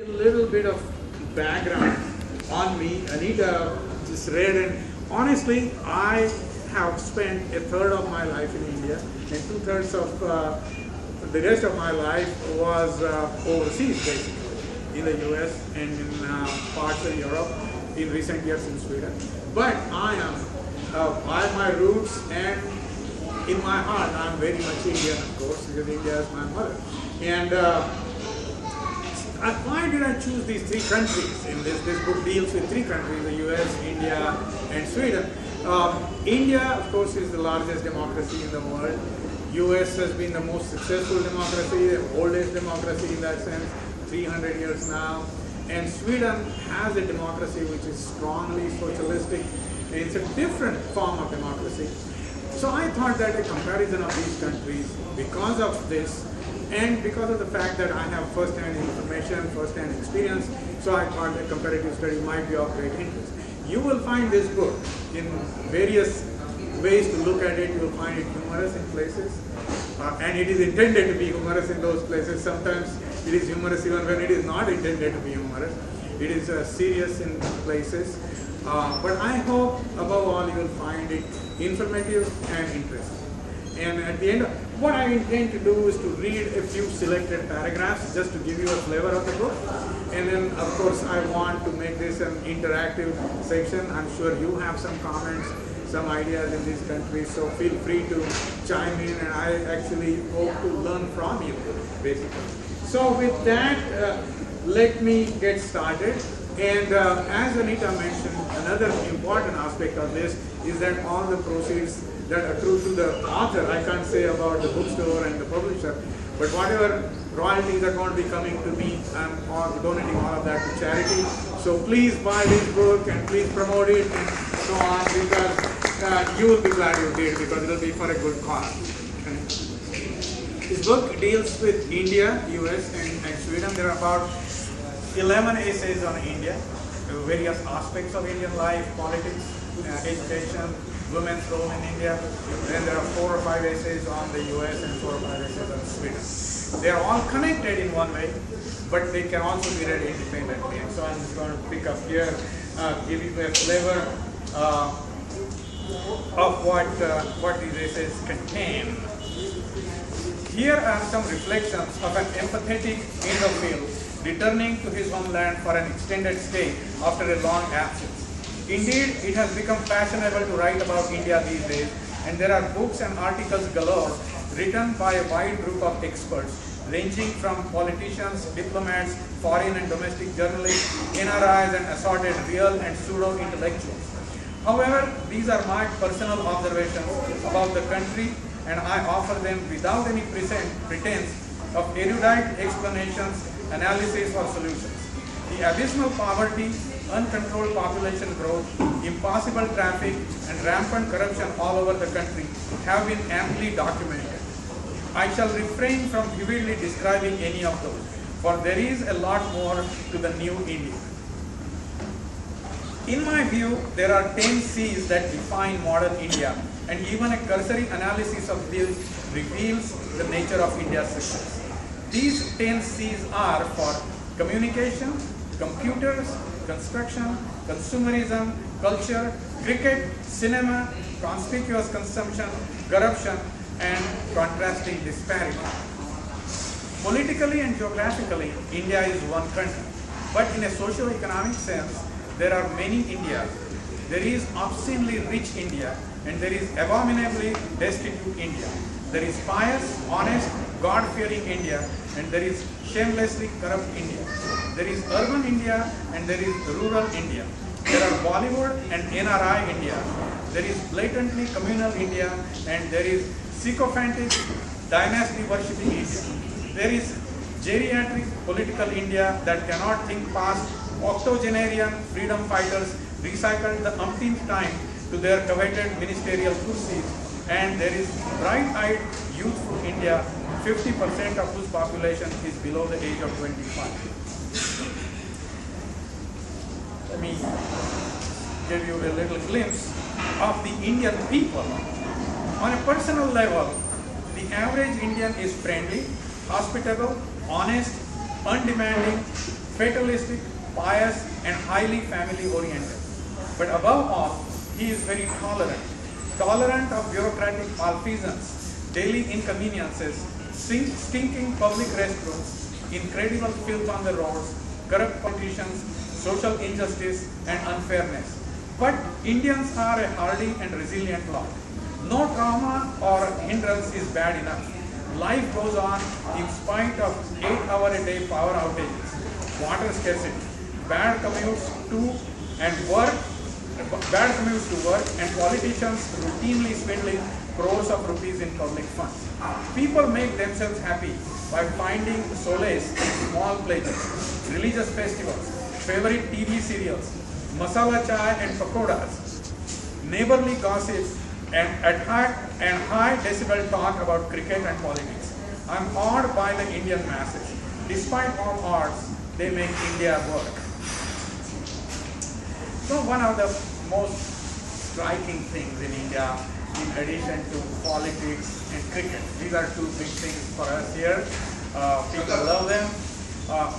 A little bit of background on me. Anita just read, and honestly, I have spent a third of my life in India, and 2/3 of the rest of my life was overseas, basically, in the US and in parts of Europe, in recent years in Sweden. But I have my roots, and in my heart, I'm very much Indian, of course, because India is my mother. And why did I choose these three countries? In this book deals with three countries: the US, India, and Sweden. India, of course, is the largest democracy in the world. US has been the most successful democracy, the oldest democracy in that sense, 300 years now. And Sweden has a democracy which is strongly socialistic. It's a different form of democracy. So I thought that a comparison of these countries, because of this, and because of the fact that I have first-hand information, first-hand experience, so I thought a comparative study might be of great interest. You will find this book in various ways to look at it. You will find it humorous in places, and it is intended to be humorous in those places. Sometimes it is humorous even when it is not intended to be humorous. It is serious in places. But I hope, above all, you will find it informative and interesting. And at the end, what I intend to do is to read a few selected paragraphs just to give you a flavor of the book. And then, of course, I want to make this an interactive section. I'm sure you have some comments, some ideas in these countries, so feel free to chime in, and I actually hope to learn from you, basically. So with that, let me get started. And as Anita mentioned, another important aspect of this is that all the proceeds that accrue to the author, I can't say about the bookstore and the publisher, but whatever royalties are going to be coming to me, I'm donating all of that to charity. So please buy this book and please promote it and so on, because you will be glad you did, because it will be for a good cause. Okay? This book deals with India, US, and Sweden. There are about 11 essays on India, various aspects of Indian life, politics, education, women's role in India. Then there are 4 or 5 essays on the US and 4 or 5 essays on Sweden. They are all connected in one way, but they can also be read independently. And so I'm just going to pick up here, give you a flavor of what these essays contain. Here are some reflections of an empathetic Indophile returning to his homeland for an extended stay after a long absence. Indeed, it has become fashionable to write about India these days, and there are books and articles galore written by a wide group of experts, ranging from politicians, diplomats, foreign and domestic journalists, NRIs, and assorted real and pseudo-intellectuals. However, these are my personal observations about the country, and I offer them without any pretense of erudite explanations, analysis, or solutions. The abysmal poverty, uncontrolled population growth, impossible traffic, and rampant corruption all over the country have been amply documented. I shall refrain from vividly describing any of those, for there is a lot more to the new India. In my view, there are 10 C's that define modern India, and even a cursory analysis of these reveals the nature of India's success. These 10 C's are for communication, computers, construction, consumerism, culture, cricket, cinema, conspicuous consumption, corruption, and contrasting disparity. Politically and geographically, India is one country, but in a socio-economic sense, there are many Indias. There is obscenely rich India, and there is abominably destitute India. There is pious, honest, God-fearing India, and there is shamelessly corrupt India. There is urban India, and there is rural India. There are Bollywood and NRI India. There is blatantly communal India, and there is sycophantic, dynasty-worshipping India. There is geriatric political India that cannot think past octogenarian freedom fighters recycled the umpteenth time to their coveted ministerial kursis, and there is bright-eyed, youthful India, 50% of whose population is below the age of 25. Let me give you a little glimpse of the Indian people. On a personal level, the average Indian is friendly, hospitable, honest, undemanding, fatalistic, pious, and highly family oriented. But above all, he is very tolerant. Tolerant of bureaucratic malfeasance, daily inconveniences, stinking public restrooms, incredible filth on the roads, corrupt politicians, social injustice, and unfairness. But Indians are a hardy and resilient lot. No trauma or hindrance is bad enough. Life goes on in spite of 8-hour-a-day power outages, water scarcity, bad commutes to work, and politicians routinely swindling crores of rupees in public funds. People make themselves happy by finding solace in small pleasures, religious festivals, favorite TV serials, masala chai and pakoras, neighborly gossip, and high decibel talk about cricket and politics. I am awed by the Indian masses. Despite all odds, they make India work. So one of the most striking things in India, in addition to politics and cricket, these are two big things for us here. People love them.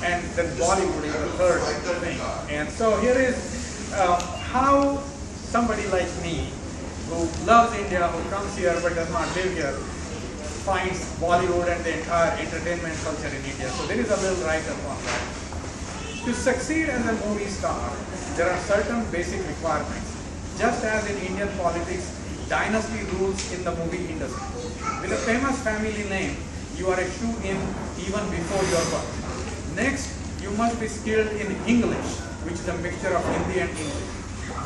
And then Bollywood is the third thing. And so here is how somebody like me, who loves India, who comes here but does not live here, finds Bollywood and the entire entertainment culture in India. So there is a little write-up on that. To succeed as a movie star, there are certain basic requirements. Just as in Indian politics, dynasty rules in the movie industry. With a famous family name, you are a shoe-in even before your birth. Next, you must be skilled in English, which is a mixture of Hindi and English,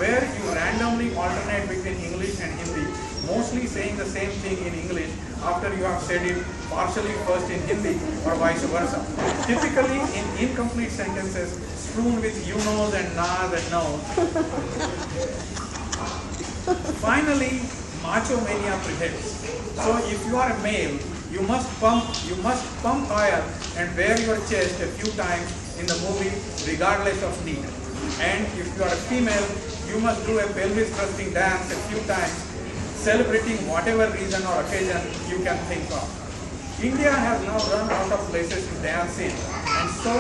where you randomly alternate between English and Hindi, mostly saying the same thing in English after you have said it partially first in Hindi or vice versa. Typically in incomplete sentences strewn with you knows and nas and no's. Finally, macho mania prevails. So if you are a male, you must pump oil and wear your chest a few times in the movie regardless of need. And if you are a female, you must do a pelvis thrusting dance a few times, celebrating whatever reason or occasion you can think of. India has now run out of places to dance in, and so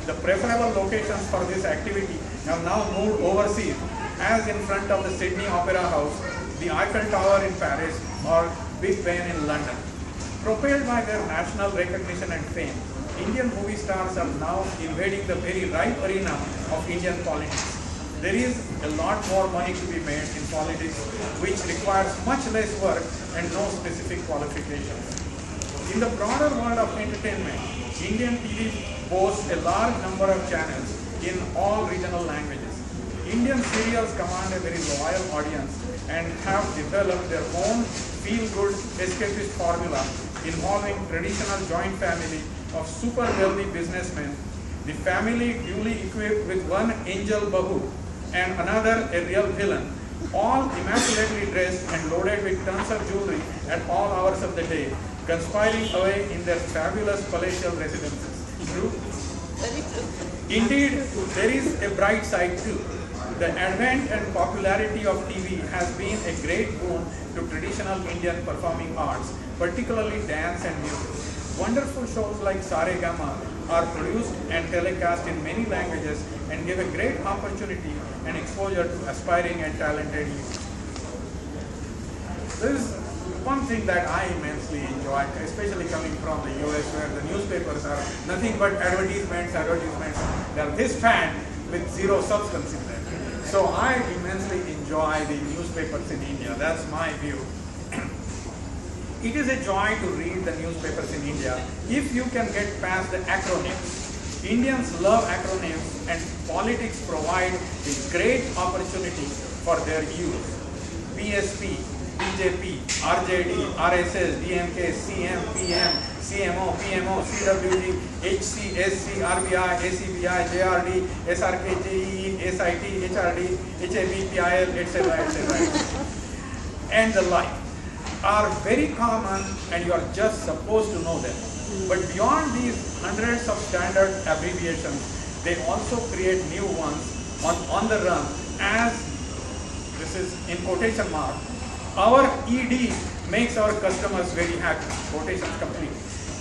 the preferable locations for this activity have now moved overseas, as in front of the Sydney Opera House, the Eiffel Tower in Paris, or Big Ben in London. Propelled by their national recognition and fame, Indian movie stars are now invading the very right arena of Indian politics. There is a lot more money to be made in politics, which requires much less work and no specific qualifications. In the broader world of entertainment, Indian TV boasts a large number of channels in all regional languages. Indian serials command a very loyal audience and have developed their own feel-good escapist formula involving traditional joint family of super wealthy businessmen, the family duly equipped with one angel bahu and another a real villain, all immaculately dressed and loaded with tons of jewelry at all hours of the day, conspiring away in their fabulous palatial residences. True? Very true. Indeed, there is a bright side too. The advent and popularity of TV has been a great boon to traditional Indian performing arts, particularly dance and music. Wonderful shows like Saregama are produced and telecast in many languages and give a great opportunity and exposure to aspiring and talented youth. There is one thing that I immensely enjoy, especially coming from the US, where the newspapers are nothing but advertisements. They are this fat with zero substance in them. So I immensely enjoy the newspapers in India. That's my view. It is a joy to read the newspapers in India if you can get past the acronyms. Indians love acronyms, and politics provide a great opportunity for their use. BSP, BJP, RJD, RSS, DMK, CM, PM, CMO, PMO, CWD, HC, SC, RBI, ACBI, JRD, SRK, JEE, SIT, HRD, HAB, PIL, etc., etc., and the like are very common, and you are just supposed to know them. But beyond these hundreds of standard abbreviations, they also create new ones on the run, as this is in quotation mark. Our ED makes our customers very happy. Quotations complete.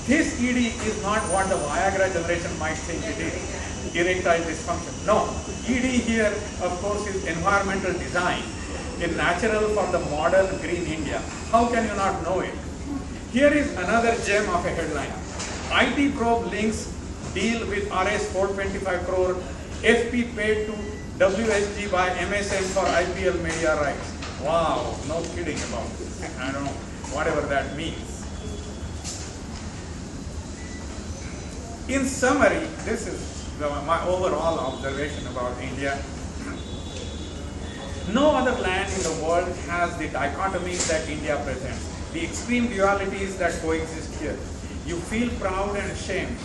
This ED is not what the Viagra generation might think it is, erectile dysfunction. No, ED here, of course, is environmental design. It's natural for the modern green India. How can you not know it? Here is another gem of a headline. IT probe links deal with Rs 425 crore, FP paid to WSG by MSN for IPL media rights. Wow, no kidding about it. I don't know, whatever that means. In summary, this is my overall observation about India. No other land in the world has the dichotomies that India presents, the extreme dualities that coexist here. You feel proud and ashamed,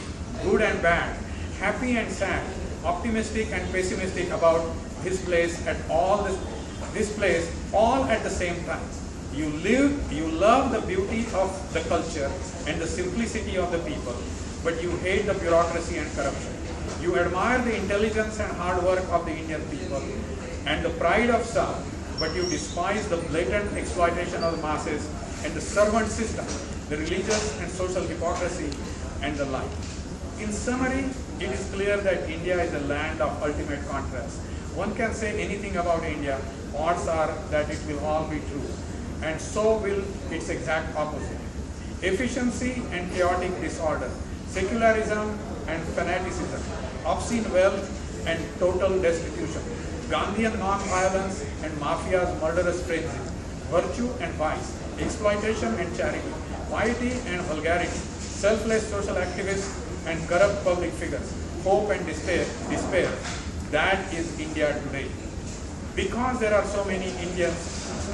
good and bad, happy and sad, optimistic and pessimistic about this place at all at the same time. You love the beauty of the culture and the simplicity of the people, but you hate the bureaucracy and corruption. You admire the intelligence and hard work of the Indian people and the pride of some, but you despise the blatant exploitation of the masses and the servant system, the religious and social hypocrisy, and the like. In summary, it is clear that India is a land of ultimate contrast. One can say anything about India, odds are that it will all be true, and so will its exact opposite. Efficiency and chaotic disorder, secularism and fanaticism, obscene wealth and total destitution, Gandhian non-violence and mafia's murderous frenzy, virtue and vice, exploitation and charity, piety and vulgarity, selfless social activists and corrupt public figures, hope and despair. That is India today. Because there are so many Indias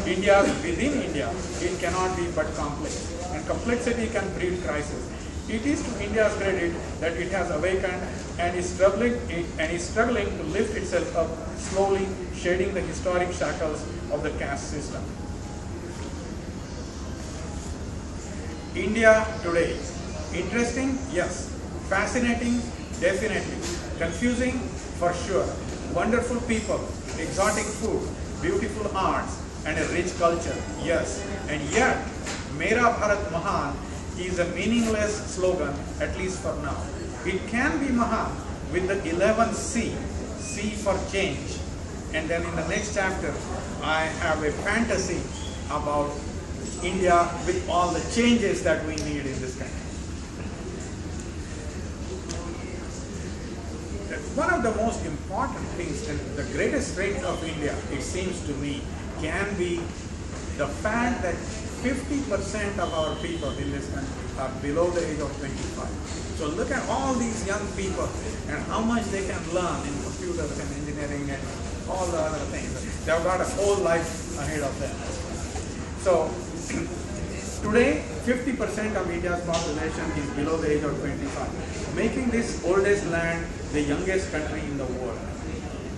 within India, it cannot be but complex. And complexity can breed crisis. It is to India's credit that it has awakened and is struggling to lift itself up, slowly shedding the historic shackles of the caste system. India today. Interesting? Yes. Fascinating? Definitely. Confusing? For sure. Wonderful people, exotic food, beautiful arts, and a rich culture? Yes. And yet, Mera Bharat Mahan is a meaningless slogan, at least for now. It can be Mahan with the 11 C for change. And then in the next chapter, I have a fantasy about India with all the changes that we need in this country. One of the most important things and the greatest strength of India, it seems to me, can be the fact that 50% of our people in this country are below the age of 25. So look at all these young people and how much they can learn in computers and engineering and all the other things. They've got a whole life ahead of them. So today, 50% of India's population is below the age of 25, making this oldest land the youngest country in the world.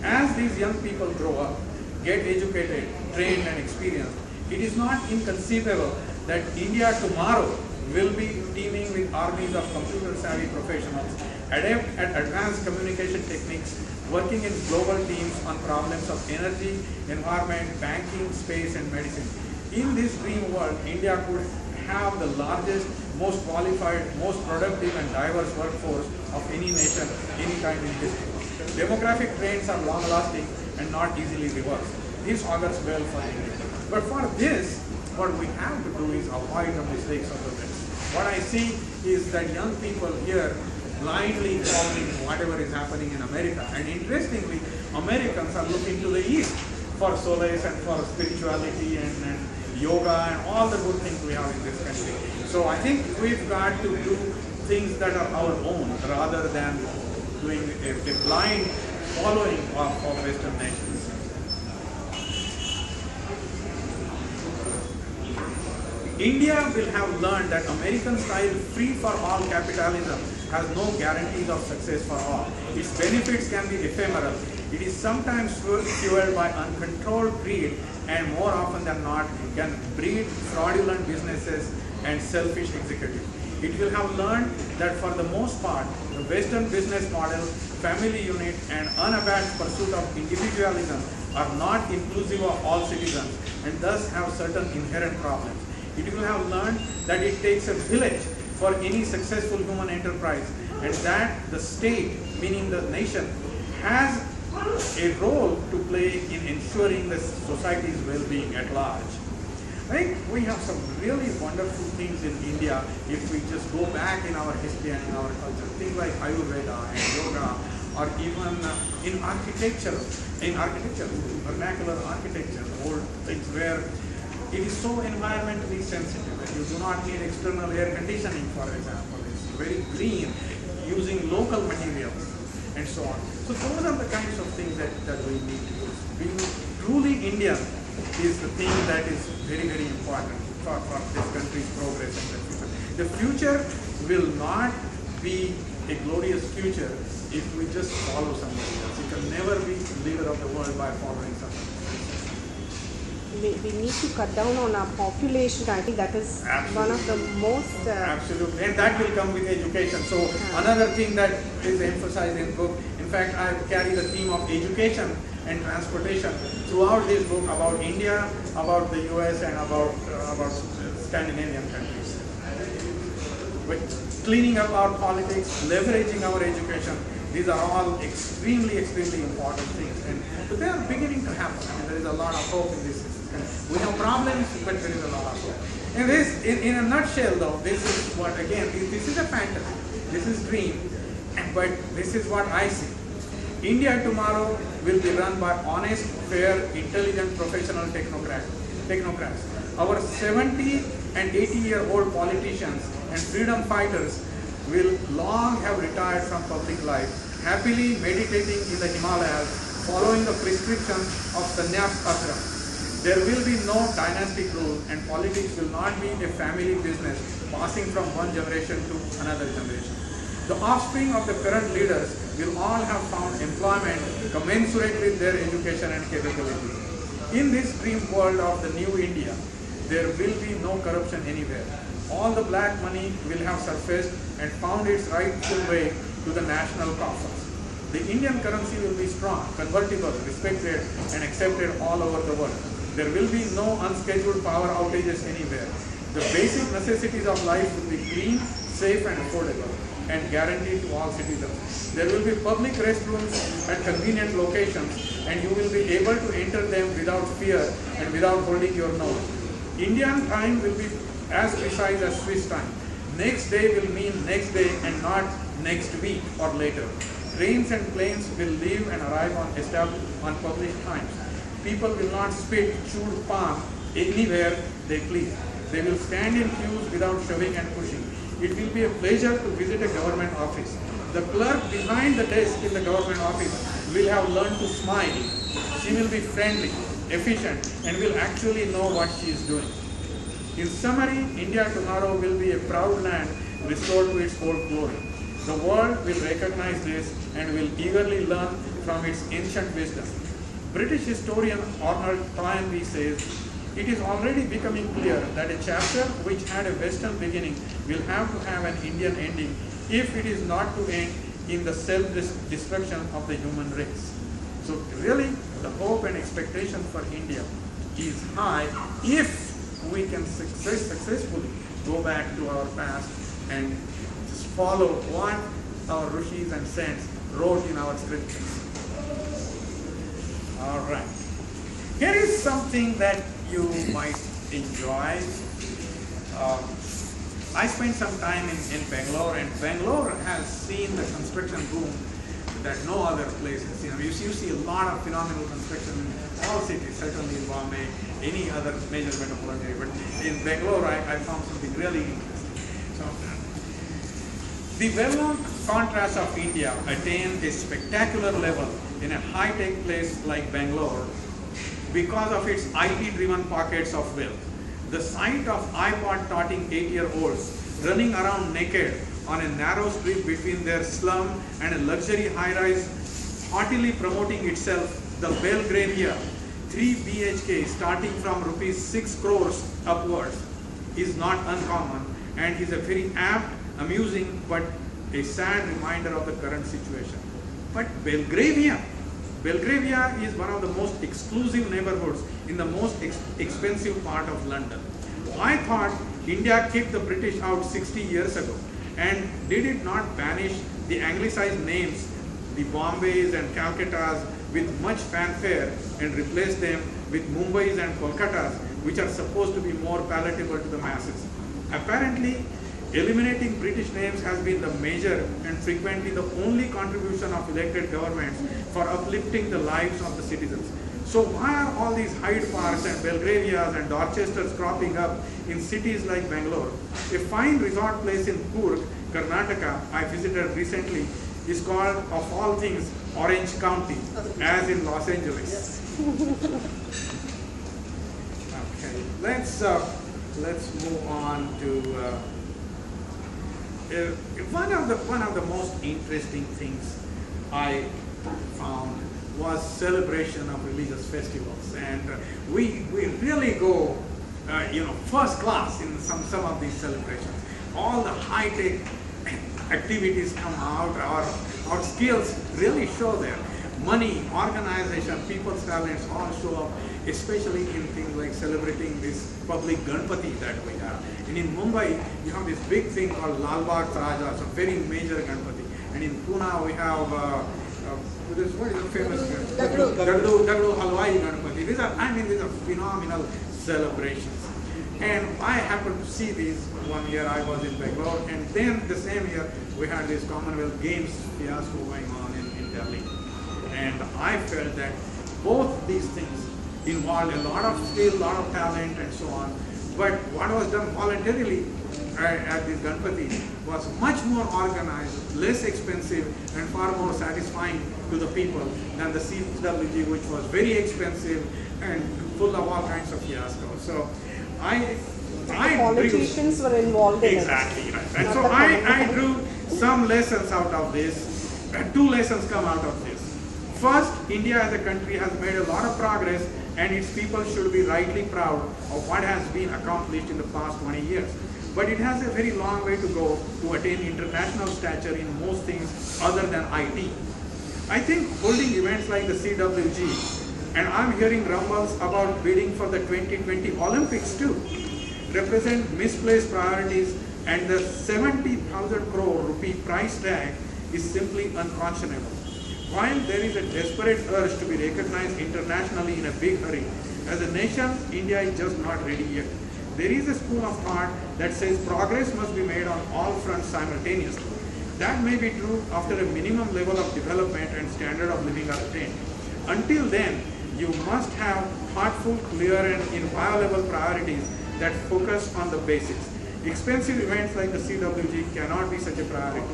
As these young people grow up, get educated, trained and experienced, it is not inconceivable that India tomorrow will be teeming with armies of computer-savvy professionals, adept at advanced communication techniques, working in global teams on problems of energy, environment, banking, space, and medicine. In this dream world, India could have the largest, most qualified, most productive, and diverse workforce of any nation, any time in history. Demographic trends are long-lasting and not easily reversed. This augurs well for India. But for this, what we have to do is avoid the mistakes of the West. What I see is that young people here blindly following whatever is happening in America. And interestingly, Americans are looking to the East for solace and for spirituality and yoga and all the good things we have in this country. So I think we've got to do things that are our own rather than doing a blind following of Western nations. India will have learned that American-style free-for-all capitalism has no guarantees of success for all. Its benefits can be ephemeral. It is sometimes fueled by uncontrolled greed and more often than not can breed fraudulent businesses and selfish executives. It will have learned that for the most part, the Western business model, family unit and unabashed pursuit of individualism are not inclusive of all citizens and thus have certain inherent problems. It will have learned that it takes a village for any successful human enterprise, and that the state, meaning the nation, has a role to play in ensuring the society's well-being at large. I think we have some really wonderful things in India if we just go back in our history and in our culture. Things like Ayurveda and yoga, or even in architecture, vernacular architecture, old things where it is so environmentally sensitive that you do not need external air conditioning, for example. It's very green, using local materials, and so on. So those are the kinds of things that we need to use. Being truly Indian is the thing that is very, very important for this country's progress and the future. The future will not be a glorious future if we just follow somebody else. You can never be leader of the world by following somebody else. We need to cut down on our population. I think that is one of the most... Absolutely, and that will come with education. So another thing that is emphasized in the book, in fact, I carry the theme of education and transportation throughout this book about India, about the US, and about Scandinavian countries. With cleaning up our politics, leveraging our education, these are all extremely, extremely important things. But they are beginning to happen. I mean, there is a lot of hope in this. We have problems, but there is a lot of hope. And this, in a nutshell though, this is what, again, this is a fantasy. This is dream. But this is what I see. India tomorrow will be run by honest, fair, intelligent, professional technocrats. Our 70 and 80-year-old politicians and freedom fighters will long have retired from public life, happily meditating in the Himalayas, following the prescription of sannyas ashram. There will be no dynastic rule, and politics will not be a family business passing from one generation to another generation. The offspring of the current leaders will all have found employment commensurate with their education and capability. In this dream world of the new India, there will be no corruption anywhere. All the black money will have surfaced and found its rightful way to the national coffers. The Indian currency will be strong, convertible, respected, and accepted all over the world. There will be no unscheduled power outages anywhere. The basic necessities of life will be clean, safe, and affordable, and guaranteed to all citizens. There will be public restrooms at convenient locations, and you will be able to enter them without fear and without holding your nose. Indian time will be as precise as Swiss time. Next day will mean next day and not next week or later. Trains and planes will leave and arrive on published times. People will not spit chewed palm anywhere they please. They will stand in queues without shoving and pushing. It will be a pleasure to visit a government office. The clerk behind the desk in the government office will have learned to smile. She will be friendly, efficient, and will actually know what she is doing. In summary, India tomorrow will be a proud land restored to its old glory. The world will recognize this and will eagerly learn from its ancient wisdom. British historian Arnold Toynbee says, "It is already becoming clear that a chapter which had a Western beginning will have to have an Indian ending if it is not to end in the self-destruction of the human race." So really, the hope and expectation for India is high if we can successfully go back to our past and just follow what our rishis and saints wrote in our scriptures. All right. Here is something that you might enjoy. I spent some time in Bangalore, and Bangalore has seen the construction boom that no other place has seen. You see a lot of phenomenal construction in all cities, certainly in Bombay, any other major metropolitan area. But in Bangalore, I found something really interesting. So, the well-known contrast of India attained a spectacular level in a high-tech place like Bangalore because of its IT-driven pockets of wealth. The sight of iPod-totting 8-year-olds running around naked on a narrow strip between their slum and a luxury high-rise, haughtily promoting itself, the Belgravia, 3 BHK starting from rupees 6 crores upwards, is not uncommon and is a very apt, amusing, but a sad reminder of the current situation. But Belgravia is one of the most exclusive neighborhoods in the most expensive part of London. I thought India kicked the British out 60 years ago. And did it not banish the anglicized names, the Bombays and Calcuttas, with much fanfare and replace them with Mumbais and Kolkatas, which are supposed to be more palatable to the masses? Apparently, eliminating British names has been the major and frequently the only contribution of elected governments for uplifting the lives of the citizens. So why are all these Hyde Parks and Belgravias and Dorchesters cropping up in cities like Bangalore? A fine resort place in Coorg, Karnataka, I visited recently, is called, of all things, Orange County, as in Los Angeles. Okay, let's move on to one of the most interesting things I found was celebration of religious festivals, and we really go first class in some of these celebrations. All the high-tech activities come out, our skills really show there. Money, organization, people's talents all show up, especially in things like celebrating this public Ganpati that we have. And in Mumbai, you have this big thing called Lal Bagh Raja, it's a very major Ganpati. And in Pune, we have what is the famous Dagdu Halwai Ganpati. These are phenomenal celebrations. And I happened to see these one year. I was in Bangalore, and then the same year we had this Commonwealth Games fiasco going on in Delhi. And I felt that both these things involved a lot of skill, a lot of talent, and so on. But what was done voluntarily at this Ganpati was much more organized, less expensive, and far more satisfying to the people than the CWG, which was very expensive and full of all kinds of fiascos. So politicians were involved in exactly, right. And so I drew some lessons out of this. Two lessons come out of this. First, India as a country has made a lot of progress, and its people should be rightly proud of what has been accomplished in the past 20 years. But it has a very long way to go to attain international stature in most things other than IT. I think holding events like the CWG, and I'm hearing rumbles about bidding for the 2020 Olympics too, represent misplaced priorities, and the 70,000 crore rupee price tag is simply unconscionable. While there is a desperate urge to be recognized internationally in a big hurry, as a nation, India is just not ready yet. There is a school of thought that says progress must be made on all fronts simultaneously. That may be true after a minimum level of development and standard of living are attained. Until then, you must have thoughtful, clear, and inviolable priorities that focus on the basics. Expensive events like the CWG cannot be such a priority.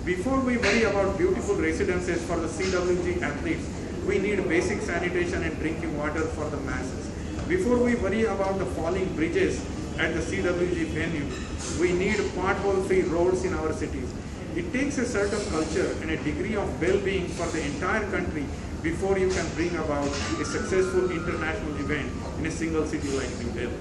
Before we worry about beautiful residences for the CWG athletes, we need basic sanitation and drinking water for the masses. Before we worry about the falling bridges at the CWG venue, we need pothole-free roads in our cities. It takes a certain culture and a degree of well-being for the entire country before you can bring about a successful international event in a single city like New Delhi.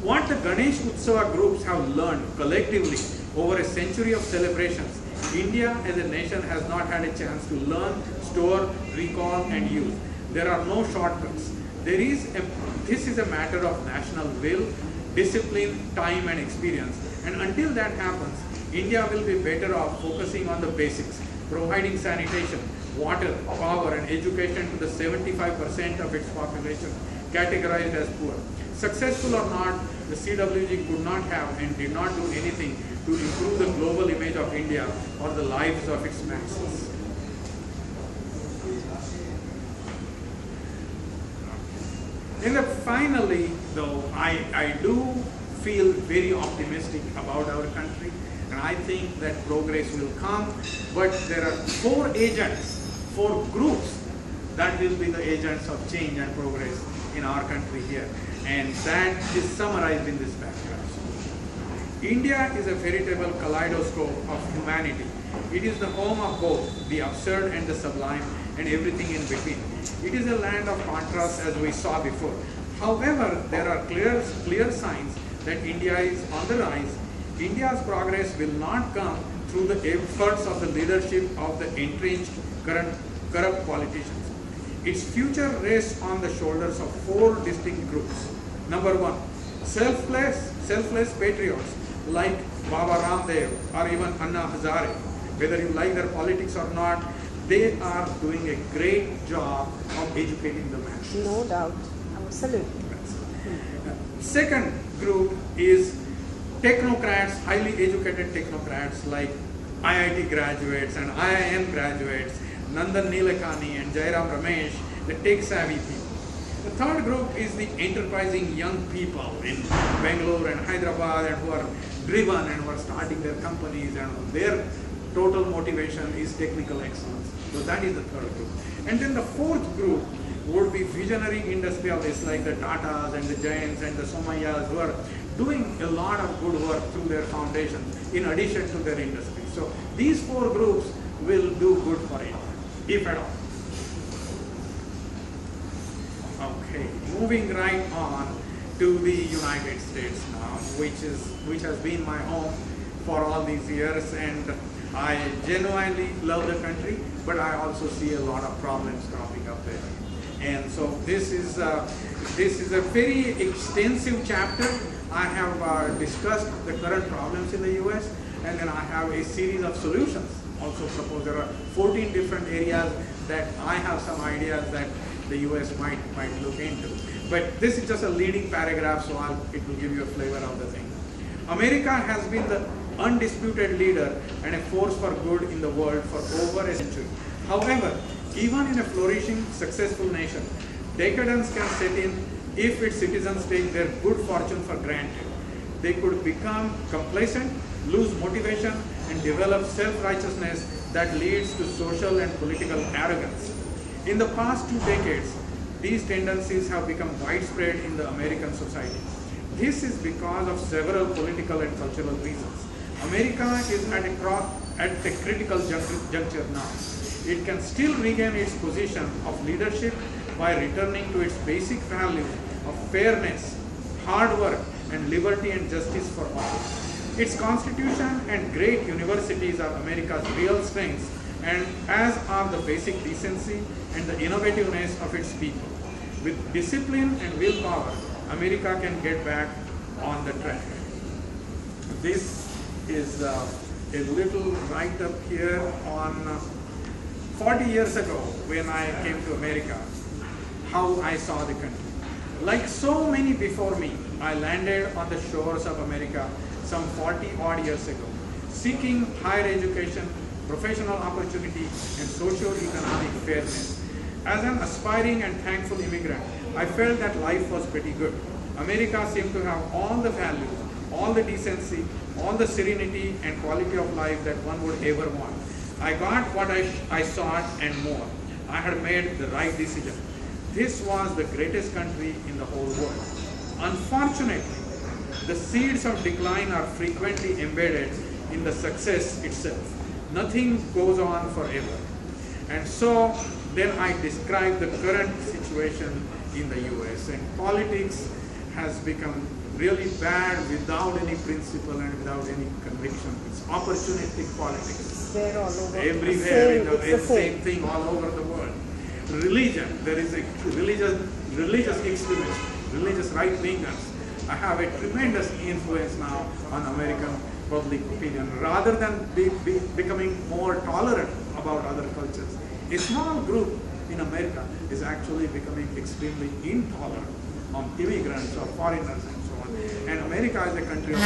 What the Ganesh Utsava groups have learned collectively over a century of celebrations, India as a nation has not had a chance to learn, store, recall, and use. There are no shortcuts. This is a matter of national will, discipline, time, and experience. And until that happens, India will be better off focusing on the basics, providing sanitation, water, power, and education to the 75% of its population categorized as poor. Successful or not, the CWG could not have and did not do anything to improve the global image of India or the lives of its masses. And finally, though, I do feel very optimistic about our country, and I think that progress will come, but there are four groups that will be the agents of change and progress in our country here, and that is summarized in this paragraph. India is a veritable kaleidoscope of humanity. It is the home of both the absurd and the sublime and everything in between. It is a land of contrasts, as we saw before. However, there are clear signs that India is on the rise. India's progress will not come through the efforts of the leadership of the entrenched corrupt politicians. Its future rests on the shoulders of four distinct groups. Number one, selfless patriots like Baba Ramdev or even Anna Hazare. Whether you like their politics or not, they are doing a great job of educating the masses. No doubt. Absolutely. Second group is technocrats, highly educated technocrats like IIT graduates and IIM graduates, Nandan Nilekani and Jairam Ramesh, the tech-savvy people. The third group is the enterprising young people in Bangalore and Hyderabad and who are driven and who are starting their companies, and their total motivation is technical excellence. So that is the third group. And then the fourth group would be visionary industrialists like the Tatas and the Jains and the Somayas, who are doing a lot of good work through their foundations in addition to their industry. So these four groups will do good for it, if at all. Okay, moving right on to the United States now, which has been my home for all these years, and I genuinely love the country, but I also see a lot of problems cropping up there. And so this is a very extensive chapter. I have discussed the current problems in the US, and then I have a series of solutions also proposed. There are 14 different areas that I have some ideas that the US might look into. But this is just a leading paragraph, so it will give you a flavor of the thing. America has been the undisputed leader and a force for good in the world for over a century. However, even in a flourishing, successful nation, decadence can set in if its citizens take their good fortune for granted. They could become complacent, lose motivation, and develop self-righteousness that leads to social and political arrogance. In the past 2 decades, these tendencies have become widespread in the American society. This is because of several political and cultural reasons. America is at a critical juncture now. It can still regain its position of leadership by returning to its basic values of fairness, hard work, and liberty and justice for all. Its constitution and great universities are America's real strengths, and as are the basic decency and the innovativeness of its people. With discipline and willpower, America can get back on the track. This is a little write-up here on 40 years ago when I came to America, how I saw the country. Like so many before me, I landed on the shores of America some 40 odd years ago, seeking higher education, professional opportunity, and socio-economic fairness. As an aspiring and thankful immigrant, I felt that life was pretty good. America seemed to have all the values, all the decency, all the serenity and quality of life that one would ever want. I got what I sought and more. I had made the right decision. This was the greatest country in the whole world. Unfortunately, the seeds of decline are frequently embedded in the success itself. Nothing goes on forever. And so then I describe the current situation in the US, and politics has become really bad without any principle and without any conviction. It's opportunistic politics. They're all over. Everywhere, it's the same thing all over the world. Religion, there is a religious extremism, religious right-wingers. I have a tremendous influence now on American public opinion. Rather than becoming more tolerant about other cultures, a small group in America is actually becoming extremely intolerant on immigrants or foreigners and so on. And America is a country of